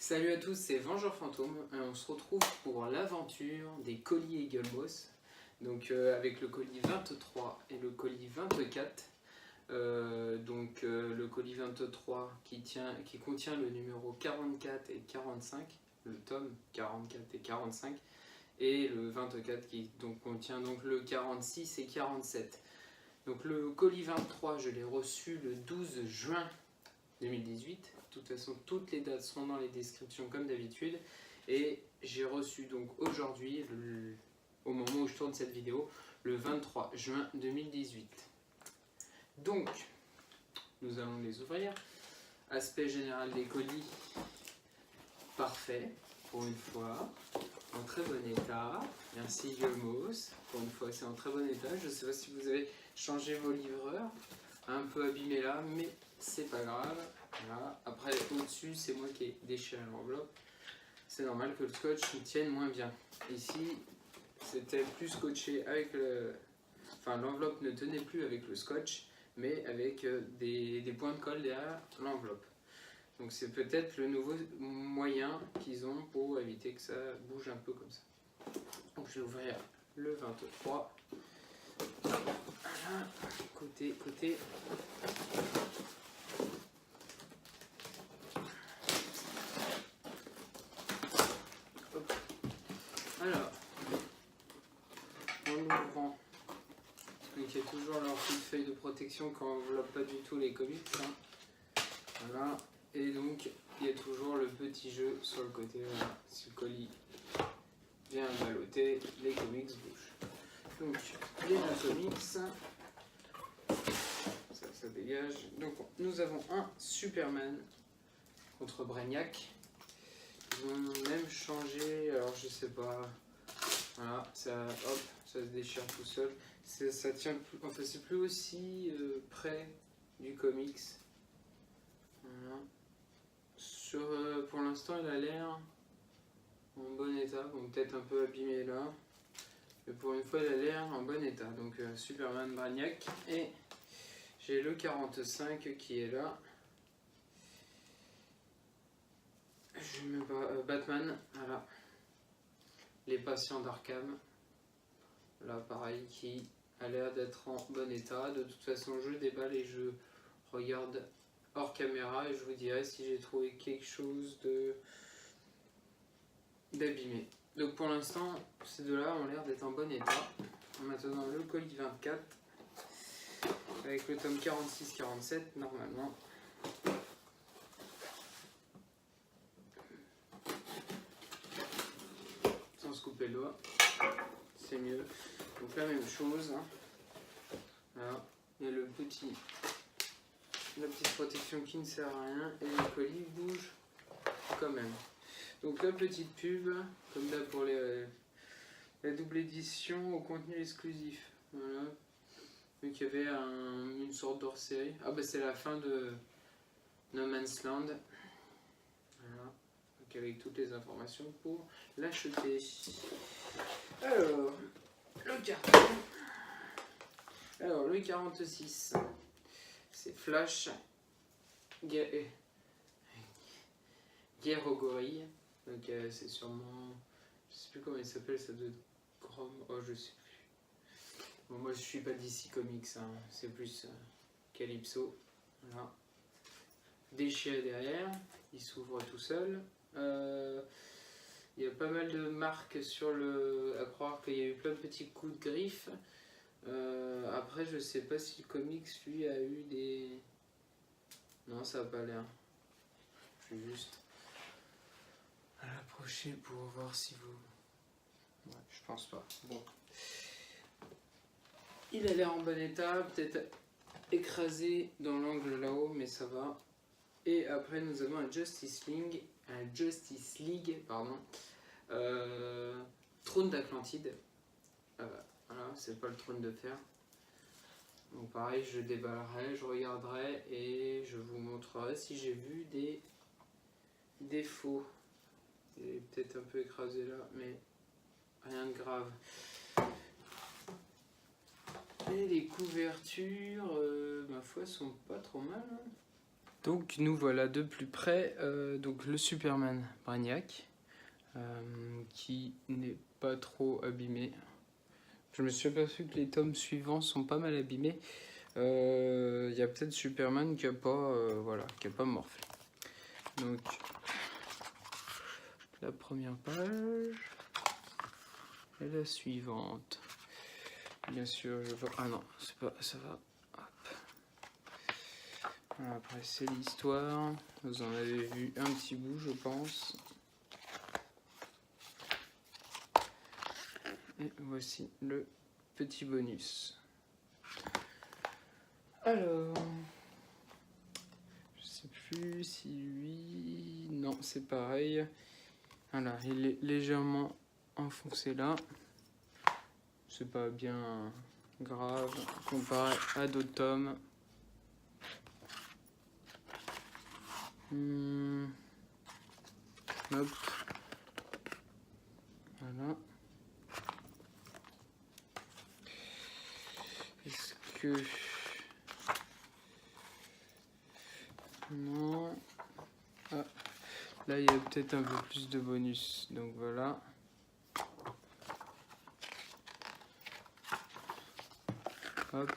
Salut à tous, c'est Vengeur Fantôme et on se retrouve pour l'aventure des colis Eaglemoss. Donc avec le colis 23 et le colis 24. Le colis 23 qui contient le numéro 44 et 45, le tome 44 et 45, et le 24 qui contient le 46 et 47. Donc le colis 23, je l'ai reçu le 12 juin 2018. De toute façon, toutes les dates seront dans les descriptions comme d'habitude. Et j'ai reçu donc aujourd'hui, au moment où je tourne cette vidéo, le 23 juin 2018. Donc, nous allons les ouvrir. Aspect général des colis, parfait, pour une fois, en très bon état. Merci Eaglemoss, pour une fois c'est en très bon état. Je ne sais pas si vous avez changé vos livreurs, un peu abîmé là, mais c'est pas grave. Voilà. Après au-dessus c'est moi qui ai déchiré l'enveloppe. C'est normal que le scotch tienne moins bien. Ici c'était plus scotché avec le... Enfin l'enveloppe ne tenait plus avec le scotch, mais avec des points de colle derrière l'enveloppe. Donc c'est peut-être le nouveau moyen qu'ils ont pour éviter que ça bouge un peu comme ça. Donc je vais ouvrir le 23. Voilà. Côté. Hop. Alors, en ouvrant, donc il y a toujours leur petite feuille de protection qui n'enveloppe pas du tout les comics. Hein. Voilà. Et donc il y a toujours le petit jeu sur le côté. Voilà. Si le colis vient balloter, les comics bougent. Donc les deux comics, ça dégage. Donc nous avons un Superman contre Brainiac. Ils ont même changé, alors je sais pas. Voilà, ça, hop, ça se déchire tout seul. Ça tient plus, enfin c'est plus aussi près du comics. Voilà. Pour l'instant, il a l'air en bon état, bon peut-être un peu abîmé là. Mais pour une fois, il a l'air en bon état. Donc Superman Brainiac. Et j'ai le 45 qui est là. Je mets Batman, voilà. Les patients d'Arkham. Là, pareil, qui a l'air d'être en bon état. De toute façon, je déballe et je regarde hors caméra et je vous dirai si j'ai trouvé quelque chose d'abîmé. Donc pour l'instant, ces deux-là ont l'air d'être en bon état. Maintenant, le colis 24 avec le tome 46-47 normalement. Sans se couper le doigt, c'est mieux. Donc la même chose. Hein. Voilà. Il y a la petite protection qui ne sert à rien et le colis bouge quand même. Donc la petite pub, comme là pour la double édition au contenu exclusif. Voilà. Donc il y avait une sorte d'hors-série. Ah bah c'est la fin de No Man's Land. Voilà. Donc avec toutes les informations pour l'acheter. Alors, le carton. Alors le 46. C'est Flash. Guerre aux gorilles. Donc c'est sûrement... Je sais plus comment il s'appelle, ça de Chrome. Oh je sais plus. Bon, moi je suis pas DC Comics, hein. C'est plus Calypso. Voilà. Déchiré derrière, il s'ouvre tout seul. Il y a pas mal de marques sur le... à croire qu'il y a eu plein de petits coups de griffe. Après je sais pas si le comics lui a eu des... Non ça a pas l'air. Je vais juste à l'approcher pour voir si vous... Ouais, je pense pas. Bon. Il a l'air en bon état, peut-être écrasé dans l'angle là-haut, mais ça va. Et après nous avons un Justice League, Trône d'Atlantide. Voilà, c'est pas le trône de fer. Donc pareil, je déballerai, je regarderai et je vous montrerai si j'ai vu des défauts. Il est peut-être un peu écrasé là, mais rien de grave. Et les couvertures, ma foi, sont pas trop mal. Hein. Donc nous voilà de plus près, donc le Superman Brainiac, qui n'est pas trop abîmé. Je me suis aperçu que les tomes suivants sont pas mal abîmés. Il y a peut-être Superman qui a pas, voilà, qui a pas morflé. Donc la première page et la suivante. Bien sûr, je vois. Ah non, c'est pas, ça va. Après, c'est l'histoire. Vous en avez vu un petit bout, je pense. Et voici le petit bonus. Alors, je sais plus si lui... Non, c'est pareil. Voilà, il est légèrement enfoncé là. C'est pas bien grave comparé à d'autres tomes. Hop. Voilà. Est-ce que... Non. Ah. Là, il y a peut-être un peu plus de bonus. Donc voilà. Hop.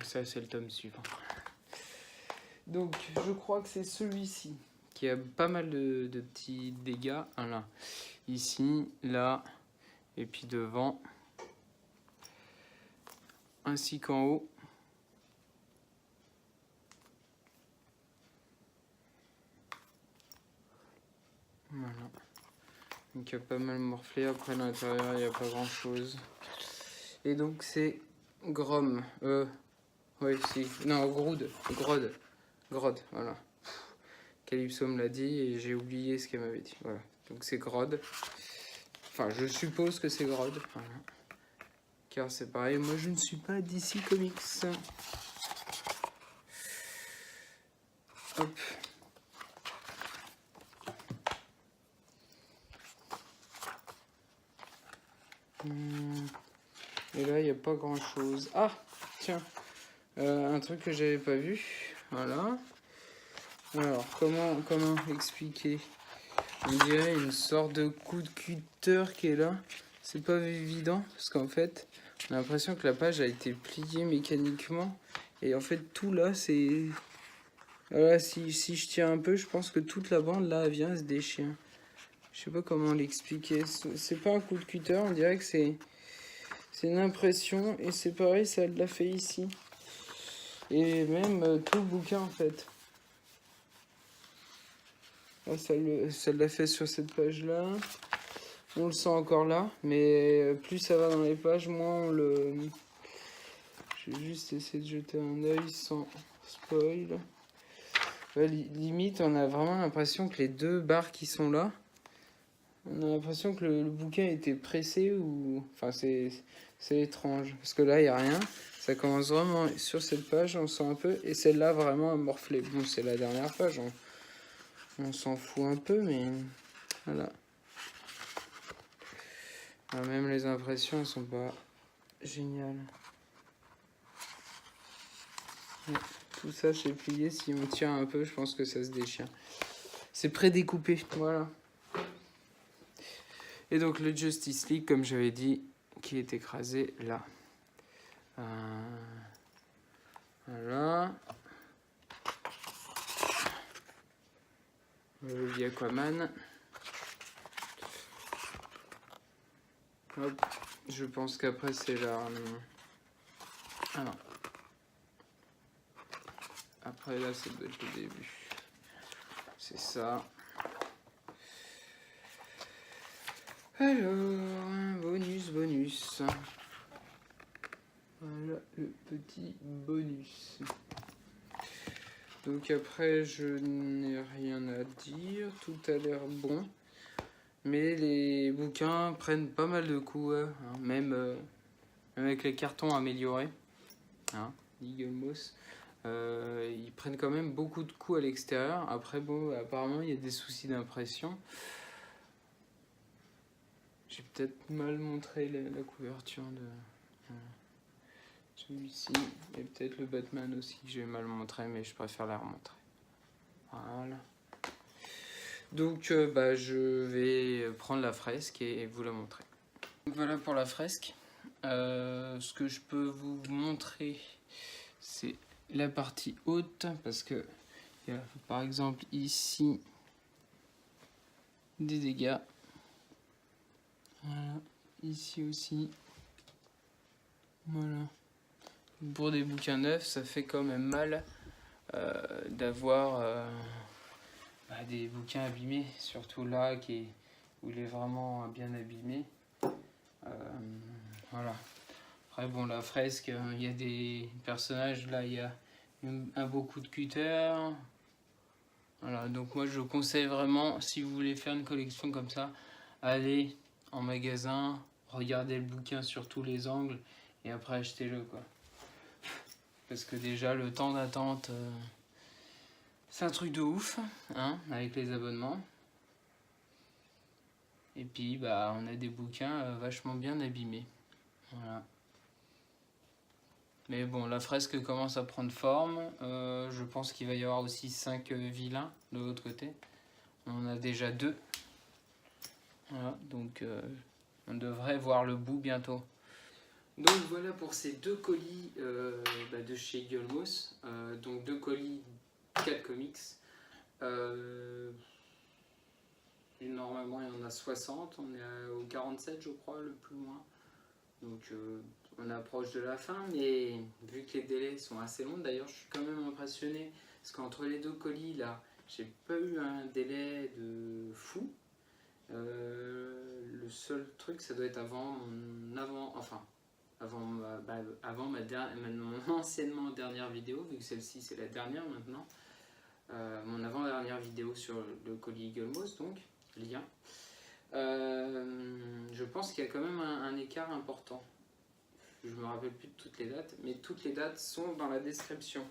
Ça, c'est le tome suivant. Donc, je crois que c'est celui-ci qui a pas mal de petits dégâts. Voilà. Ici, là, et puis devant. Ainsi qu'en haut. Voilà. Donc, il y a pas mal morflé. Après, à l'intérieur, il n'y a pas grand-chose. Et donc, c'est Grom. Ouais, si. Non, Grodd, voilà. Calypso me l'a dit et j'ai oublié ce qu'elle m'avait dit. Voilà. Donc c'est Grodd. Enfin, je suppose que c'est Grodd. Voilà. Car c'est pareil, moi je ne suis pas DC Comics. Hop. Et là, il n'y a pas grand chose. Ah, tiens. Un truc que j'avais pas vu. Voilà. Alors, comment expliquer? On dirait une sorte de coup de cutter qui est là. C'est pas évident parce qu'en fait, on a l'impression que la page a été pliée mécaniquement. Et en fait, tout là, c'est... Voilà, si je tire un peu, je pense que toute la bande là, elle vient, elle se déchire. Je sais pas comment l'expliquer. C'est pas un coup de cutter, on dirait que c'est une impression. Et c'est pareil, ça l'a fait ici. Et même tout le bouquin en fait. Là, ça l'a fait sur cette page-là. On le sent encore là, mais plus ça va dans les pages, moins on le... Je vais juste essayer de jeter un œil sans spoil. Ouais, limite, on a vraiment l'impression que les deux barres qui sont là, on a l'impression que le bouquin était pressé ou... Enfin, c'est étrange. Parce que là, il n'y a rien. Ça commence vraiment sur cette page, on sent un peu. Et celle-là, vraiment, morflée. Bon, c'est la dernière page, on s'en fout un peu, mais voilà. Alors, même les impressions, elles sont pas géniales. Tout ça, c'est plié. Si on tire un peu, je pense que ça se déchire. C'est prédécoupé, voilà. Et donc, le Justice League, comme j'avais dit, qui est écrasé là. Voilà. Le Aquaman. Hop. Je pense qu'après, c'est là. Alors. Après, là, ça doit être le début. C'est ça. Alors, bonus. Voilà le petit bonus. Donc après, je n'ai rien à dire. Tout a l'air bon. Mais les bouquins prennent pas mal de coups, hein, même avec les cartons améliorés. Hein, Eagle Moss. Ils prennent quand même beaucoup de coups à l'extérieur. Après, bon, apparemment, il y a des soucis d'impression. J'ai peut-être mal montré la couverture de... celui-ci, et peut-être le Batman aussi que j'ai mal montré, mais je préfère la remontrer. Voilà. Donc je vais prendre la fresque et vous la montrer. Donc voilà pour la fresque. Ce que je peux vous montrer, c'est la partie haute, parce que il y a par exemple ici des dégâts. Voilà, ici aussi. Voilà. Pour des bouquins neufs, ça fait quand même mal d'avoir des bouquins abîmés, surtout là où il est vraiment bien abîmé. Voilà. Après bon, la fresque, il y a des personnages, là il y a un beau coup de cutter. Voilà, donc moi je conseille vraiment, si vous voulez faire une collection comme ça, allez en magasin, regardez le bouquin sur tous les angles et après achetez-le quoi. Parce que déjà le temps d'attente, c'est un truc de ouf, hein, avec les abonnements. Et puis on a des bouquins vachement bien abîmés. Voilà. Mais bon, la fresque commence à prendre forme. Je pense qu'il va y avoir aussi 5 vilains de l'autre côté. On en a déjà 2. Voilà, donc on devrait voir le bout bientôt. Donc voilà pour ces 2 colis de chez Eaglemoss. Donc 2 colis, 4 comics. Normalement il y en a 60. On est au 47 je crois, le plus loin. Donc on approche de la fin, mais vu que les délais sont assez longs, d'ailleurs je suis quand même impressionné, parce qu'entre les 2 colis là, j'ai pas eu un délai de fou. Le seul truc, ça doit être avant mon anciennement dernière vidéo, vu que celle-ci c'est la dernière maintenant. Mon avant-dernière vidéo sur le colis Eaglemoss, donc, lien. Je pense qu'il y a quand même un écart important. Je me rappelle plus de toutes les dates, mais toutes les dates sont dans la description.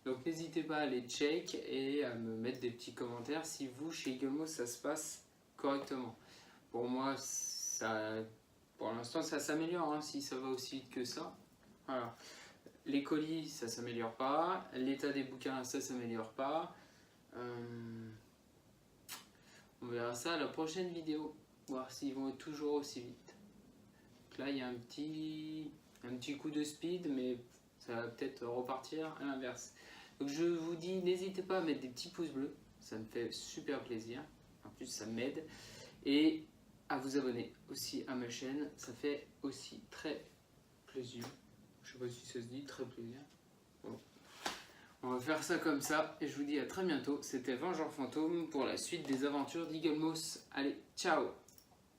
Donc n'hésitez pas à les check et à me mettre des petits commentaires si vous, chez Eaglemoss, ça se passe correctement. Pour moi, pour l'instant, ça s'améliore, hein, si ça va aussi vite que ça. Voilà. Les colis, ça s'améliore pas. L'état des bouquins, ça s'améliore pas. On verra ça à la prochaine vidéo, voir s'ils vont être toujours aussi vite. Donc là, il y a un petit coup de speed, mais ça va peut-être repartir à l'inverse. Donc je vous dis, n'hésitez pas à mettre des petits pouces bleus, ça me fait super plaisir. En plus, ça m'aide. Et à vous abonner aussi à ma chaîne, ça fait aussi très plaisir. Je sais pas si ça se dit, très plaisir. Bon. On va faire ça comme ça, et je vous dis à très bientôt. C'était Vengeur Fantôme pour la suite des aventures d'Eaglemoss. Allez, ciao!